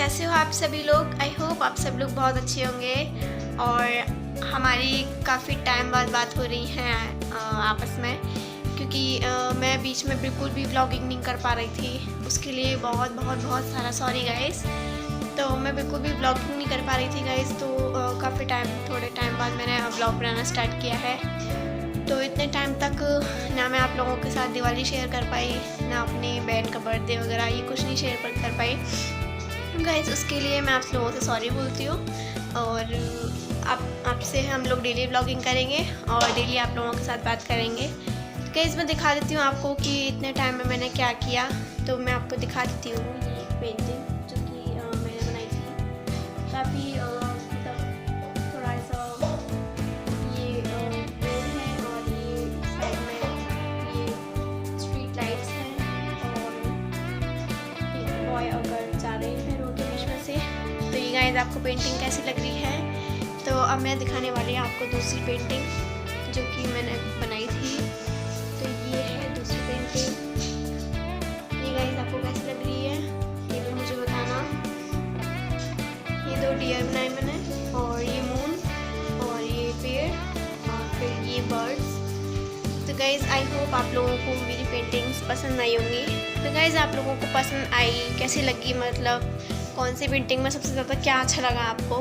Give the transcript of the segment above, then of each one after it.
कैसे हो आप सभी लोग। आई होप आप सब लोग बहुत अच्छे होंगे। और हमारी काफ़ी टाइम बाद बात हो रही है आपस में, क्योंकि मैं बीच में बिल्कुल भी व्लॉगिंग नहीं कर पा रही थी। उसके लिए बहुत बहुत बहुत सारा सॉरी गाइस। तो मैं बिल्कुल भी व्लॉगिंग नहीं कर पा रही थी गाइस। तो काफ़ी थोड़े टाइम बाद मैंने व्लॉग बनाना स्टार्ट किया है। तो इतने टाइम तक ना मैं आप लोगों के साथ दिवाली शेयर कर पाई, ना अपनी बहन का बर्थडे वगैरह ये कुछ नहीं शेयर कर पाई गाइस। उसके लिए मैं आप लोगों से सॉरी बोलती हूँ। और आपसे हम लोग डेली व्लॉगिंग करेंगे और डेली आप लोगों के साथ बात करेंगे। तो गाइस मैं दिखा देती हूँ आपको कि इतने टाइम में मैंने क्या किया। तो मैं आपको दिखा देती हूँ ये एक पेंटिंग जो कि मैंने बनाई थी। काफ़ी थोड़ा सा ये पेड़ है और ये साइड में ये स्ट्रीट लाइट्स हैं और एक बॉय अगर जा रहे हैं रोड के बीच में से। तो ये गाइस आपको पेंटिंग कैसी लग रही है। तो अब मैं दिखाने वाली हूँ आपको दूसरी पेंटिंग जो कि मैंने बनाई थी। तो ये है दूसरी पेंटिंग। ये गाइस आपको कैसी लग रही है ये भी मुझे बताना। ये दो डियर बनाए मैंने और ये मून और ये पेड़ और फिर ये बर्ड्स। तो गाइस आई होप आप लोगों को मेरी पेंटिंग्स पसंद आई होंगी। तो गाइस आप लोगों को पसंद आई कैसी लगी, मतलब कौन सी पेंटिंग में सबसे ज़्यादा क्या अच्छा लगा आपको,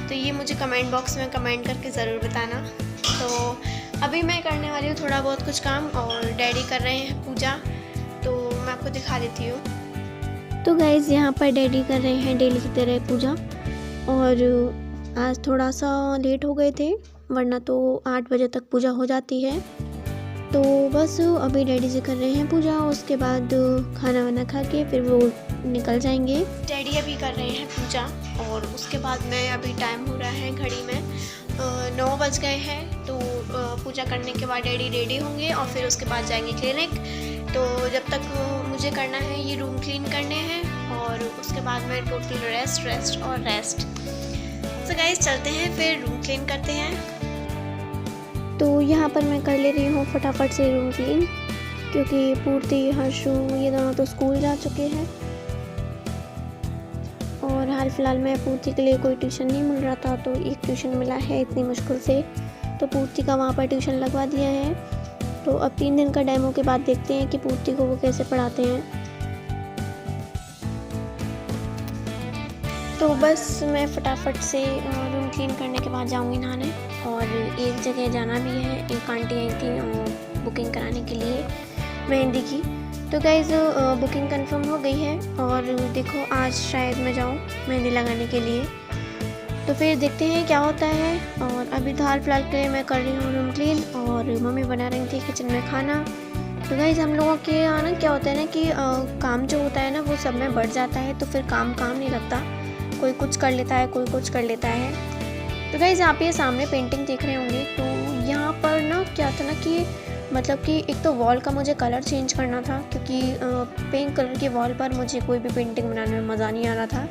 तो ये मुझे कमेंट बॉक्स में कमेंट करके ज़रूर बताना। तो अभी मैं करने वाली हूँ थोड़ा बहुत कुछ काम और डैडी कर रहे हैं पूजा। तो मैं आपको दिखा देती हूँ। तो गाइस यहाँ पर डैडी कर रहे हैं डेली की तरह पूजा। और आज थोड़ा सा लेट हो गए थे, वरना तो 8 बजे तक पूजा हो जाती है। तो बस अभी डैडी जी कर रहे हैं पूजा, उसके बाद खाना वाना खा के फिर वो निकल जाएंगे। डैडी अभी कर रहे हैं पूजा और उसके बाद में अभी टाइम हो रहा है घड़ी में 9 बज गए हैं। तो पूजा करने के बाद डैडी रेडी होंगे और फिर उसके बाद जाएंगे क्लिनिक। तो जब तक मुझे करना है ये रूम क्लीन करने हैं और उसके बाद में टोटल रेस्ट। तो गाइस चलते हैं फिर रूम क्लीन करते हैं। तो यहाँ पर मैं कर ले रही हूँ फटाफट से रूम क्लीन, क्योंकि पूर्ति हर्षु ये दोनों तो स्कूल जा चुके हैं और हाल फिलहाल में पूर्ति के लिए कोई ट्यूशन नहीं मिल रहा था। तो एक ट्यूशन मिला है इतनी मुश्किल से, तो पूर्ति का वहाँ पर ट्यूशन लगवा दिया है। तो अब 3 दिन का डेमो के बाद देखते हैं कि पूर्ति को वो कैसे पढ़ाते हैं। तो बस मैं फटाफट से रूम क्लीन करने के बाद जाऊंगी नहाने। और एक जगह जाना भी है, एक आंटी आई थी बुकिंग कराने के लिए मेहंदी की। तो गाइज बुकिंग कंफर्म हो गई है और देखो आज शायद मैं जाऊँ मेहंदी लगाने के लिए। तो फिर देखते हैं क्या होता है। और अभी तो हाल फिलहाल के लिए मैं कर रही हूँ रूम क्लीन और मम्मी बना रही थी किचन में खाना। तो गाइज हम लोगों के यहाँ ना क्या होता है ना कि काम जो होता है ना वो सब में बढ़ जाता है, तो फिर काम नहीं लगता। कोई कुछ कर लेता है, कोई कुछ कर लेता है। तो गाइज आप ये सामने पेंटिंग देख रहे होंगे। तो यहाँ पर ना क्या था ना कि मतलब कि एक तो वॉल का मुझे कलर चेंज करना था, क्योंकि पिंक कलर के वॉल पर मुझे कोई भी पेंटिंग बनाने में मज़ा नहीं आ रहा था।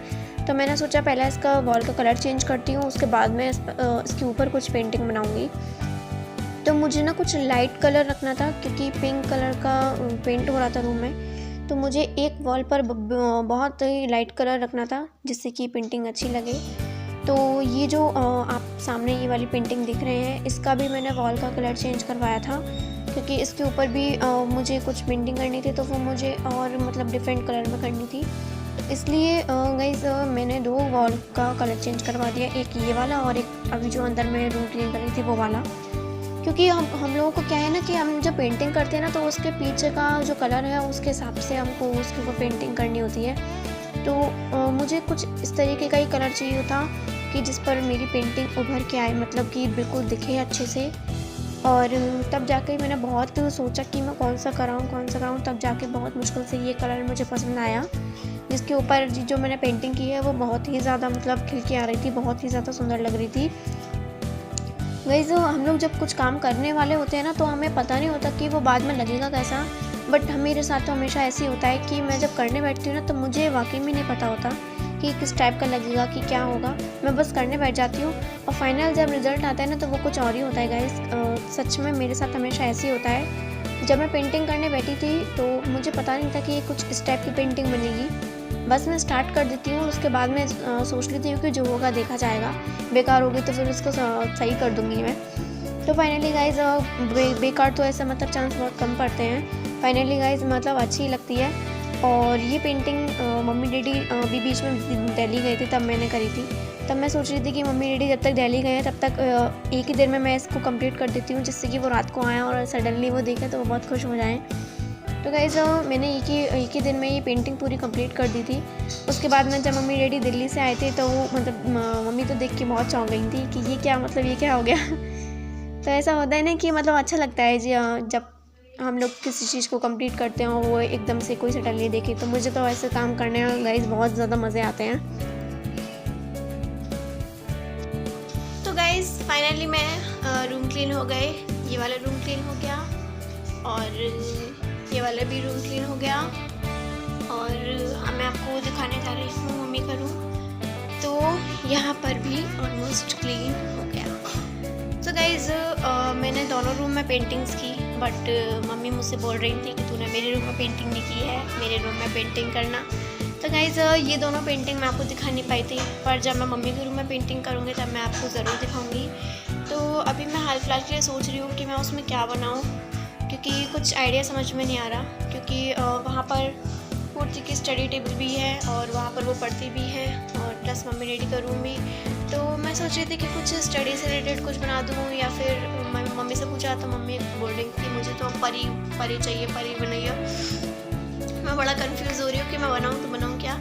तो मैंने सोचा पहले इसका वॉल का कलर चेंज करती हूँ, उसके बाद मैं इसके ऊपर कुछ पेंटिंग बनाऊँगी। तो मुझे ना कुछ लाइट कलर रखना था, क्योंकि पिंक कलर का पेंट हो रहा था रूम में। तो मुझे एक वॉल पर बहुत ही लाइट कलर रखना था जिससे कि पेंटिंग अच्छी लगे। तो ये जो आप सामने ये वाली पेंटिंग दिख रहे हैं, इसका भी मैंने वॉल का कलर चेंज करवाया था, क्योंकि इसके ऊपर भी मुझे कुछ पेंटिंग करनी थी, तो वो मुझे और मतलब डिफरेंट कलर में करनी थी। तो इसलिए गाइस मैंने 2 वॉल का कलर चेंज करवा दिया, एक ये वाला और एक अभी जो अंदर मैं रूम क्लीन कर रही थी वो वाला। क्योंकि हम लोगों को क्या है ना कि हम जब पेंटिंग करते हैं ना तो उसके पीछे का जो कलर है उसके हिसाब से हमको उसके ऊपर पेंटिंग करनी होती है। तो मुझे कुछ इस तरीके का ही कलर चाहिए था कि जिस पर मेरी पेंटिंग उभर के आए, मतलब कि बिल्कुल दिखे अच्छे से। और तब जाके मैंने बहुत सोचा कि मैं कौन सा कराऊँ, तब जाके बहुत मुश्किल से ये कलर मुझे पसंद आया, जिसके ऊपर जो मैंने पेंटिंग की है वो बहुत ही ज़्यादा मतलब खिल के आ रही थी, बहुत ही ज़्यादा सुंदर लग रही थी। गाइस हम लोग जब कुछ काम करने वाले होते हैं ना तो हमें पता नहीं होता कि वो बाद में लगेगा कैसा। बट मेरे साथ तो हमेशा ऐसे ही होता है कि मैं जब करने बैठती हूँ ना तो मुझे वाकई में नहीं पता होता कि किस टाइप का लगेगा, कि क्या होगा। मैं बस करने बैठ जाती हूँ और फाइनल जब रिज़ल्ट आता है ना तो वो कुछ और ही होता है गाइस। सच में मेरे साथ हमेशा ऐसे ही होता है। जब मैं पेंटिंग करने बैठी थी तो मुझे पता नहीं था कि ये कुछ इस टाइप की पेंटिंग बनेगी। बस मैं स्टार्ट कर देती हूँ, उसके बाद मैं सोच लेती हूँ कि जो होगा देखा जाएगा, बेकार होगी तो फिर उसको सही कर दूँगी मैं। तो फाइनली गाइज़ बेकार तो ऐसा मतलब चांस बहुत कम पड़ते हैं। फाइनली गाइज़ मतलब अच्छी लगती है। और ये पेंटिंग मम्मी डैडी भी बीच में दिल्ली गए थे तब मैंने करी थी। तब मैं सोच रही थी कि मम्मी डैडी जब तक दिल्ली गए हैं तब तक एक ही दिन में मैं इसको कंप्लीट कर देती हूँ, जिससे कि वो रात को आएँ और सडनली वो देखें तो वो बहुत खुश हो जाएँ। तो गाइज़ मैंने एक ही दिन में ये पेंटिंग पूरी कंप्लीट कर दी थी। उसके बाद में जब मम्मी डैडी दिल्ली से आए थे तो वो मतलब मम्मी तो देख के बहुत चौंक गई थी कि ये क्या, मतलब ये क्या हो गया। तो ऐसा होता है ना कि मतलब अच्छा लगता है जी, जब हम लोग किसी चीज़ को कंप्लीट करते हैं और वो एकदम से कोई सडनली देखे। तो मुझे तो ऐसे काम करने में गाइज़ बहुत ज़्यादा मज़े आते हैं। तो गाइज़ फाइनली मैं रूम क्लीन हो गए, ये वाला रूम क्लीन हो गया और ये वाला भी रूम क्लीन हो गया। और अब मैं आपको दिखाने जा रही हूँ मम्मी का रूम। तो यहाँ पर भी ऑलमोस्ट क्लीन हो गया। तो गाइज़ मैंने दोनों रूम में पेंटिंग्स की, बट मम्मी मुझसे बोल रही थी कि तूने मेरे रूम में पेंटिंग नहीं की है, मेरे रूम में पेंटिंग करना। तो गाइज़ ये दोनों पेंटिंग मैं आपको दिखा नहीं पाई थी, पर जब मैं मम्मी के रूम में पेंटिंग करूँगी तब मैं आपको ज़रूर दिखाऊँगी। तो अभी मैं हाल फिलहाल के लिए सोच रही हूँ कि मैं उसमें क्या बनाऊँ, क्योंकि कुछ आइडिया समझ में नहीं आ रहा। क्योंकि वहाँ पर पूर्ति की स्टडी टेबल भी है और वहाँ पर वो पढ़ती भी है, और प्लस मम्मी डैडी का रूम भी। तो मैं सोच रही थी कि कुछ स्टडी से रिलेटेड कुछ बना दूँ, या फिर मम्मी से पूछा तो मम्मी बोल रही थी मुझे तो परी चाहिए, परी बनाइए। मैं बड़ा कंफ्यूज हो रही हूँ कि मैं बनाऊँ तो बनाऊँ क्या।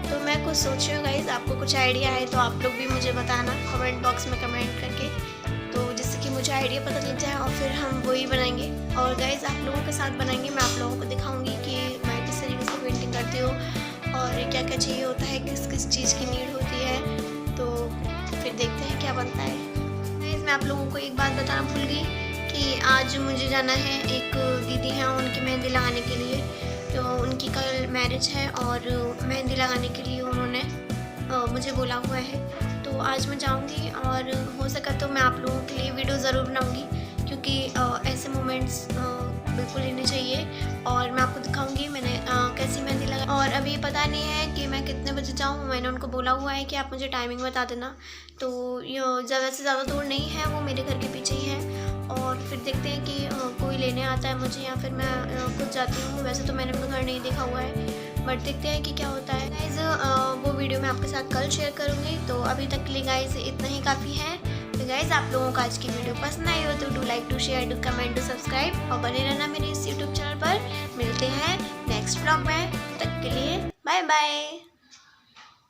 तो मैं कुछ सोच रही हूँ गाइज़, आपको कुछ आइडिया है तो आप लोग भी मुझे बताना कमेंट बॉक्स में कमेंट करके, तो जिससे कि मुझे आइडिया पता लग जाए और फिर हम वही बनाएंगे। और गाइज़ आप लोगों के साथ बनाएंगे, मैं आप लोगों को दिखाऊंगी कि मैं किस तरीके से पेंटिंग करती हूँ और क्या क्या चाहिए होता है, किस किस चीज़ की नीड होती है। तो फिर देखते हैं क्या बनता है। गाइज़ मैं आप लोगों को एक बात बताना भूल गई कि आज मुझे जाना है, एक दीदी हैं उनकी मेहंदी लगाने के लिए। तो उनकी कल मैरिज है और मेहंदी लगाने के लिए उन्होंने मुझे बोला हुआ है। तो आज मैं जाऊंगी और हो सका तो मैं आप लोगों के लिए वीडियो ज़रूर बनाऊंगी, क्योंकि ऐसे मोमेंट्स बिल्कुल लेने चाहिए। और मैं आपको दिखाऊंगी मैंने कैसी मेहंदी लगा। और अभी पता नहीं है कि मैं कितने बजे जाऊँ, मैंने उनको बोला हुआ है कि आप मुझे टाइमिंग बता देना। तो ज़्यादा से ज़्यादा दूर नहीं है, वो मेरे घर के पीछे ही है। और फिर देखते हैं कि कोई लेने आता है मुझे या फिर मैं खुद जाती हूँ। वैसे तो मैंने अपना घर नहीं देखा हुआ है, बट देखते हैं कि क्या होता है। गाइज़ वो वीडियो मैं आपके साथ कल शेयर करूँगी। तो अभी तक के लिए गाइज़ इतना ही काफ़ी है। तो गाइज़ आप लोगों को आज की वीडियो पसंद आई हो तो do like, to share, do comment, do subscribe और बने रहना मेरे इस यूट्यूब चैनल पर। मिलते हैं नेक्स्ट व्लॉग में, तब तक के लिए बाय बाय।